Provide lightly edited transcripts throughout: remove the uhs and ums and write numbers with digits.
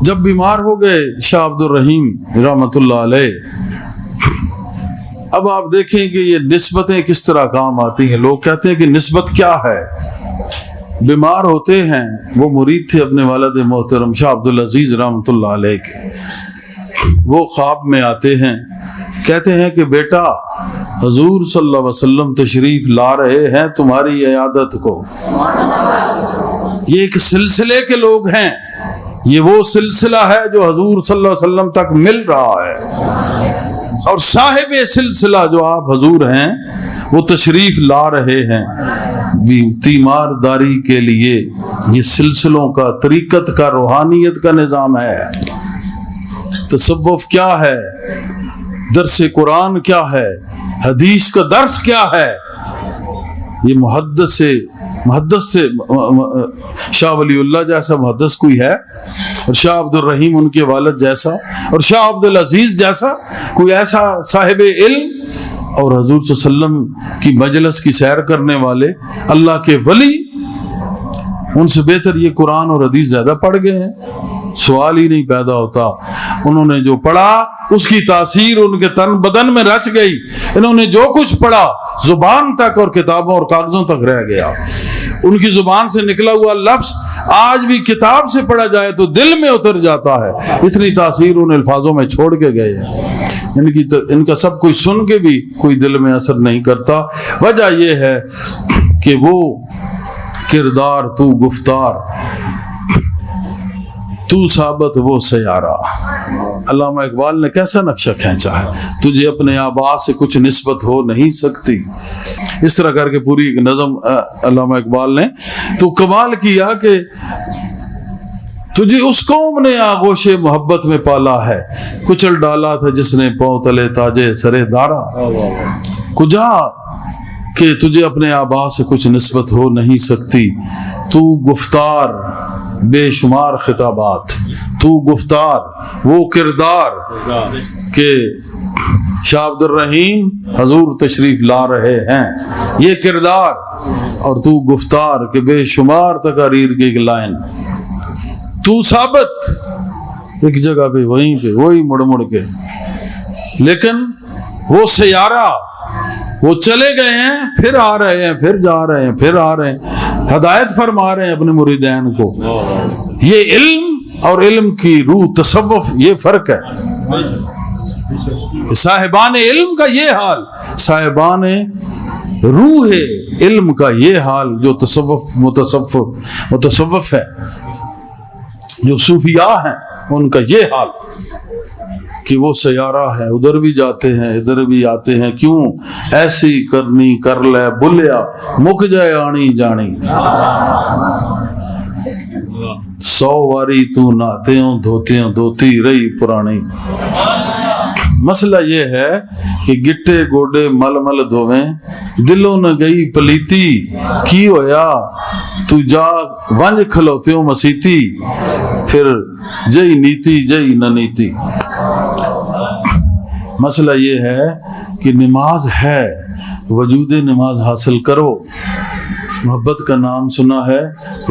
جب بیمار ہو گئے شاہ عبد الرحیم رحمۃ اللہ علیہ، اب آپ دیکھیں کہ یہ نسبتیں کس طرح کام آتی ہیں. لوگ کہتے ہیں کہ نسبت کیا ہے. بیمار ہوتے ہیں، وہ مرید تھے اپنے والد محترم شاہ عبد العزیز رحمۃ اللہ علیہ کے. وہ خواب میں آتے ہیں، کہتے ہیں کہ بیٹا حضور صلی اللہ علیہ وسلم تشریف لا رہے ہیں تمہاری عیادت کو. یہ ایک سلسلے کے لوگ ہیں، یہ وہ سلسلہ ہے جو حضور صلی اللہ علیہ وسلم تک مل رہا ہے، اور صاحب سلسلہ جو آپ حضور ہیں وہ تشریف لا رہے ہیں تیمار داری کے لیے. یہ سلسلوں کا، طریقت کا، روحانیت کا نظام ہے. تصوف کیا ہے، درس قرآن کیا ہے، حدیث کا درس کیا ہے. یہ محدث سے شاہ ولی اللہ جیسا محدث کوئی ہے، اور شاہ عبد الرحیم ان کے والد جیسا، اور شاہ عبد العزیز جیسا کوئی ایسا صاحب علم، اور حضور صلی اللہ علیہ وسلم کی مجلس کی سیر کرنے والے اللہ کے ولی، ان سے بہتر یہ قرآن اور حدیث زیادہ پڑھ گئے ہیں. سوال ہی نہیں پیدا ہوتا. انہوں نے جو پڑھا اس کی تاثیر ان کے تن بدن میں رچ گئی. انہوں نے جو کچھ پڑھا زبان تک اور کتابوں اور کاغذوں تک رہ گیا. ان کی زبان سے نکلا ہوا لفظ آج بھی کتاب سے پڑھا جائے تو دل میں اتر جاتا ہے. اتنی تاثیر ان الفاظوں میں چھوڑ کے گئے ہیں. ان کا سب کچھ سن کے بھی کوئی دل میں اثر نہیں کرتا. وجہ یہ ہے کہ وہ کردار تو گفتار، تو ثابت وہ سیارہ. علامہ اقبال نے کیسا نقشہ کھینچا ہے، تجھے اپنے آبا سے کچھ نسبت ہو نہیں سکتی. اس طرح کر کے پوری ایک نظم علامہ اقبال نے تو کمال کیا کہ تجھے اس قوم نے آغوش محبت میں پالا ہے، کچل ڈالا تھا جس نے پاؤں تلے تاجے سرے دارا. کجا کہ تجھے اپنے آبا سے کچھ نسبت ہو نہیں سکتی. تو گفتار بے شمار خطابات، تو گفتار وہ کردار کہ شاہ عبد الرحیم حضور تشریف لا رہے ہیں، یہ کردار، اور تو گفتار کہ بے شمار تقاریر کی ایک لائن. تو ثابت ایک جگہ پہ وہیں پہ وہی مڑ مڑ کے، لیکن وہ سیارہ وہ چلے گئے ہیں، پھر آ رہے ہیں، پھر جا رہے ہیں، پھر آ رہے ہیں، ہدایت فرما رہے ہیں اپنے مریدین کو. یہ علم اور علم کی روح تصوف، یہ فرق ہے. صاحبان علم کا یہ حال، صاحبان روح علم کا یہ حال، جو متصوف ہے، جو صوفیاء ہیں، ان کا یہ حال کہ وہ سیارہ ہے، ادھر بھی جاتے ہیں ادھر بھی آتے ہیں. کیوں ایسی کرنی کر لے بلیا مک جائے آنی جانی. 100 واری تو نہاتے ہوں دھوتے ہوں دھوتی رہی پرانی. مسئلہ یہ ہے کہ گٹے گوڈے مل مل دھویں دلوں نہ گئی پلیتی. کی ہویا تو جا ونج کھلوتے ہوں مسیتی، پھر جئی نیتی جئی نہ نیتی. مسئلہ یہ ہے کہ نماز ہے، وجود نماز حاصل کرو. محبت کا نام سنا ہے،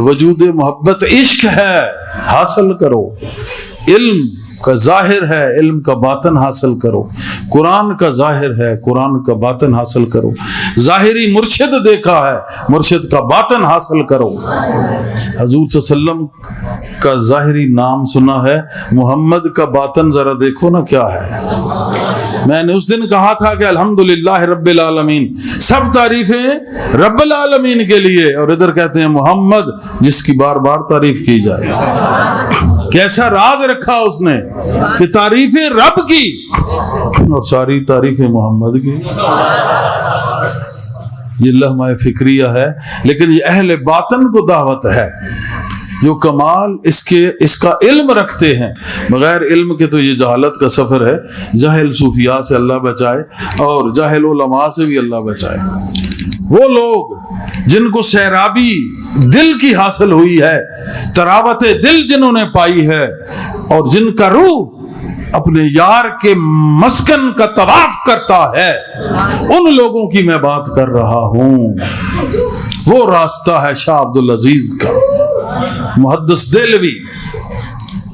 وجود محبت عشق ہے، حاصل کرو. علم کا ظاہر ہے، علم کا باطن حاصل کرو. قرآن کا ظاہر ہے، قرآن کا باطن حاصل کرو. ظاہری مرشد دیکھا ہے، مرشد کا باطن حاصل کرو. حضور صلی اللہ علیہ وسلم کا ظاہری نام سنا ہے، محمد کا باطن ذرا دیکھو نا کیا ہے. میں نے اس دن کہا تھا کہ الحمدللہ رب العالمین، سب تعریفیں رب العالمین کے لیے، اور ادھر کہتے ہیں محمد جس کی بار بار تعریف کی جائے. کیسا راز رکھا اس نے کہ تعریفیں رب کی اور ساری تعریفیں محمد کی. یہ لمحہ فکریہ ہے، لیکن یہ اہل باطن کو دعوت ہے جو کمال اس کا علم رکھتے ہیں. بغیر علم کے تو یہ جہالت کا سفر ہے. جاہل صوفیاء سے اللہ بچائے اور جاہل علماء سے بھی اللہ بچائے. وہ لوگ جن کو سیرابی دل کی حاصل ہوئی ہے، تراوت دل جنہوں نے پائی ہے، اور جن کا روح اپنے یار کے مسکن کا طواف کرتا ہے، ان لوگوں کی میں بات کر رہا ہوں. وہ راستہ ہے شاہ عبد العزیز کا. محدث دہلوی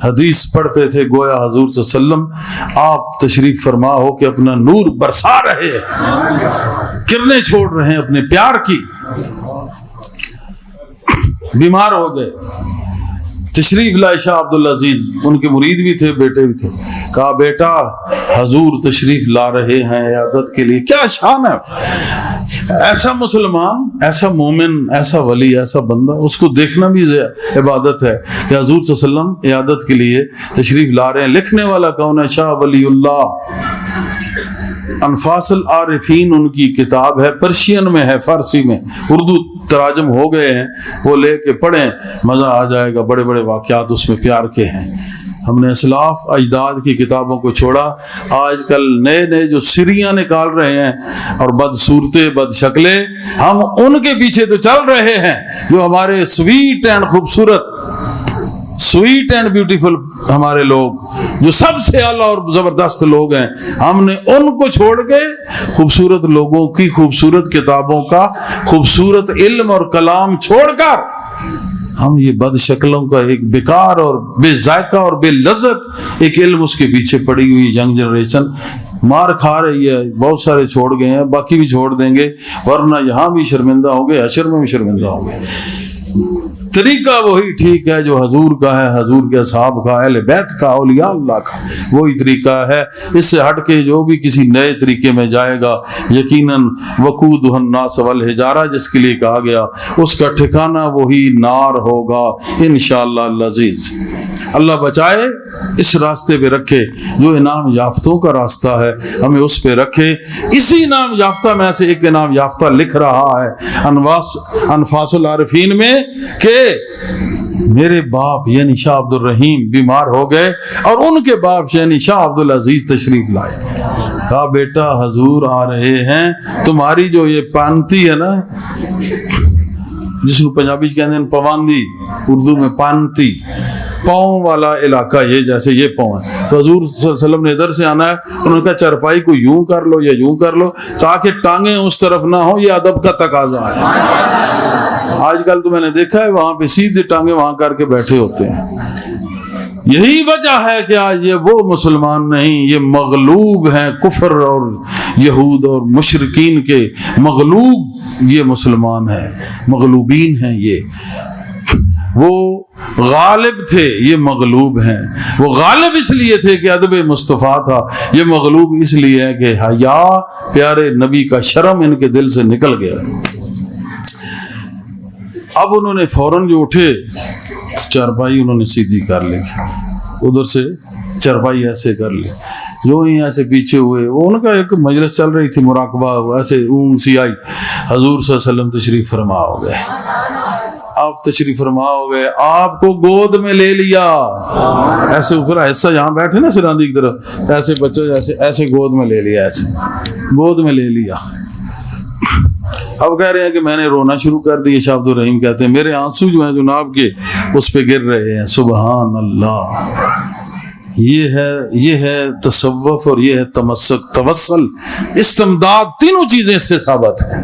حدیث پڑھتے تھے گویا حضور صلی اللہ علیہ وسلم آپ تشریف فرما ہو کہ اپنا نور برسا رہے ہیں، کرنیں چھوڑ رہے ہیں اپنے پیار کی. بیمار ہو گئے، تشریف لائے شاہ عبدالعزیز، ان کے مرید بھی تھے، بیٹے بھی تھے. کہا بیٹا حضور تشریف لا رہے ہیں عیادت کے لیے. کیا شان ہے، ایسا مسلمان، ایسا مومن، ایسا ولی، ایسا بندہ، اس کو دیکھنا بھی عبادت ہے کہ حضور صلی اللہ علیہ وسلم عیادت کے لیے تشریف لا رہے ہیں. لکھنے والا کون ہے؟ شاہ ولی اللہ. انفاس العارفین ان کی کتاب ہے، پرشین میں ہے، فارسی میں، اردو تراجم ہو گئے ہیں، وہ لے کے پڑھیں، مزہ آ جائے گا. بڑے بڑے واقعات اس میں پیار کے ہیں. ہم نے اسلاف اجداد کی کتابوں کو چھوڑا. آج کل نئے نئے جو سیریاں نکال رہے ہیں اور بدصورتیں، بد شکلیں، ہم ان کے پیچھے تو چل رہے ہیں جو ہمارے سویٹ اینڈ خوبصورت، سویٹ اینڈ بیوٹیفل ہمارے لوگ جو سب سے اعلیٰ اور زبردست لوگ ہیں، ہم نے ان کو چھوڑ کے خوبصورت لوگوں کی خوبصورت کتابوں کا خوبصورت علم اور کلام چھوڑ کر ہم یہ بد شکلوں کا ایک بیکار اور بے ذائقہ اور بے لذت ایک علم اس کے پیچھے پڑی ہوئی ینگ جنریشن مار کھا رہی ہے. بہت سارے چھوڑ گئے ہیں، باقی بھی چھوڑ دیں گے، ورنہ یہاں بھی شرمندہ ہوں گے، حشر میں بھی شرمندہ ہوں گے. طریقہ وہی ٹھیک ہے جو حضور کا ہے، حضور کے اصحاب کا، اہل بیت کا، اولیاء اللہ کا، وہی طریقہ ہے. اس سے ہٹ کے جو بھی کسی نئے طریقے میں جائے گا یقیناً وقودہ الناس والحجارہ جس کے لیے کہا گیا، اس کا ٹھکانہ وہی نار ہوگا انشاءاللہ العزیز. اللہ بچائے، اس راستے پہ رکھے جو انعام یافتوں کا راستہ ہے، ہمیں اس پہ رکھے. اسی انعام یافتہ میں سے ایک انعام یافتہ لکھ رہا ہے انفاس العارفین میں کہ میرے باپ یعنی شاہ عبد الرحیم بیمار ہو گئے اور ان کے باپ یعنی شاہ عبدالعزیز تشریف لائے. کہا بیٹا حضور آ رہے ہیں، تمہاری جو یہ پانتی ہے نا، جس کو پنجابی کہتے ہیں پواندی، اردو میں پانتی، پاؤں والا علاقہ، یہ جیسے یہ پاؤں ہے، تو حضور صلی اللہ علیہ وسلم نے ادھر سے آنا ہے. انہوں نے کہا چرپائی کو یوں کر لو یا یوں کر لو تاکہ ٹانگیں اس طرف نہ ہو، یہ ادب کا تقاضا ہے. آج کل تو میں نے دیکھا ہے وہاں پہ سیدھے ٹانگیں وہاں کر کے بیٹھے ہوتے ہیں. یہی وجہ ہے کہ آج یہ وہ مسلمان نہیں، یہ مغلوب ہیں کفر اور یہود اور مشرکین کے مغلوب یہ مسلمان ہیں، مغلوبین ہیں. یہ وہ غالب تھے، یہ مغلوب ہیں. وہ غالب اس لیے تھے کہ ادب مصطفیٰ تھا، یہ مغلوب اس لیے ہے کہ حیا پیارے نبی کا شرم ان کے دل سے نکل گیا. اب انہوں نے فوراً جو اٹھے چارپائی انہوں نے سیدھی کر لی، ادھر سے چارپائی ایسے کر لی، جو ہی ایسے پیچھے ہوئے. وہ ان کا ایک مجلس چل رہی تھی مراقبہ، ایسے اونگ سی آئی، حضور صلی اللہ علیہ وسلم تشریف فرما ہو گئے. آپ تشریف فرما ہو گئے، آپ کو گود میں لے لیا. ایسے اوپر ایسا جہاں بیٹھے نا سراندی کی طرف، ایسے بچے جیسے ایسے گود میں لے لیا، ایسے گود میں لے لیا. اب کہہ رہے ہیں کہ میں نے رونا شروع کر دیا. شاہ عبد الرحیم کہتے ہیں میرے آنسو جو ہیں جناب کے اس پہ گر رہے ہیں. سبحان اللہ. یہ ہے تصوف اور یہ ہے تمسک، توسل، استمداد، تینوں چیزیں اس سے ثابت ہیں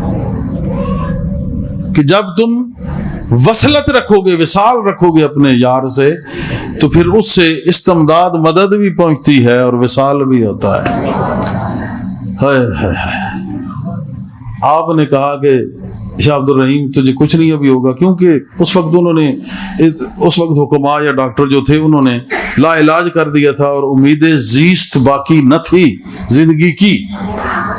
کہ جب تم وصلت رکھو گے، وصال رکھو گے اپنے یار سے، تو پھر اس سے استمداد، مدد بھی پہنچتی ہے اور وصال بھی ہوتا ہے. آپ نے کہا کہ شاہ عبد الرحیم تجھے کچھ نہیں ابھی ہوگا، کیونکہ اس وقت حکما یا ڈاکٹر جو تھے انہوں نے لا علاج کر دیا تھا اور امید زیست باقی نہ تھی زندگی کی.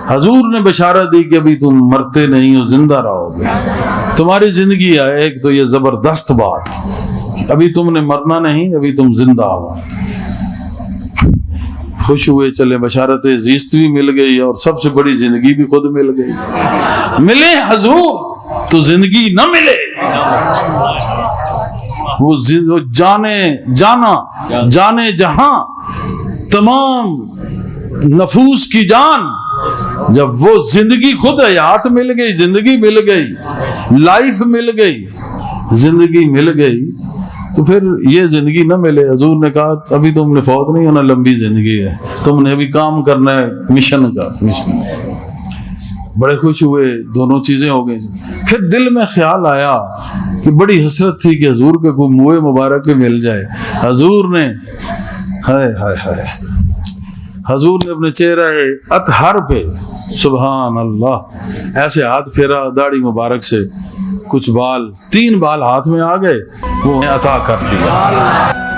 حضور نے بشارت دی کہ ابھی تم مرتے نہیں ہو، زندہ رہو گے، تمہاری زندگی ہے. ایک تو یہ زبردست بات، ابھی تم نے مرنا نہیں، ابھی تم زندہ ہو. خوش ہوئے، چلے بشارت زیست بھی مل گئی اور سب سے بڑی زندگی بھی خود مل گئی. ملے حضور تو زندگی نہ ملے، وہ جانے جہاں تمام نفوس کی جان، جب وہ زندگی خود حیات مل گئی، زندگی مل گئی، لائف مل گئی، زندگی مل گئی، تو پھر یہ زندگی نہ ملے. حضور نے کہا ابھی تم نے فوت نہیں ہونا، لمبی زندگی ہے، تم نے ابھی کام کرنا ہے مشن کا. بڑے خوش ہوئے، دونوں چیزیں ہو گئی. پھر دل میں خیال آیا کہ بڑی حسرت تھی کہ حضور کے کوئی منہ مبارک مل جائے. حضور نے ہائے ہائے ہائے حضور نے اپنے چہرہ اطہر پہ سبحان اللہ ایسے ہاتھ پھیرا داڑھی مبارک سے، کچھ بال 3 بال ہاتھ میں آ گئے، وہ عطا کر دیا۔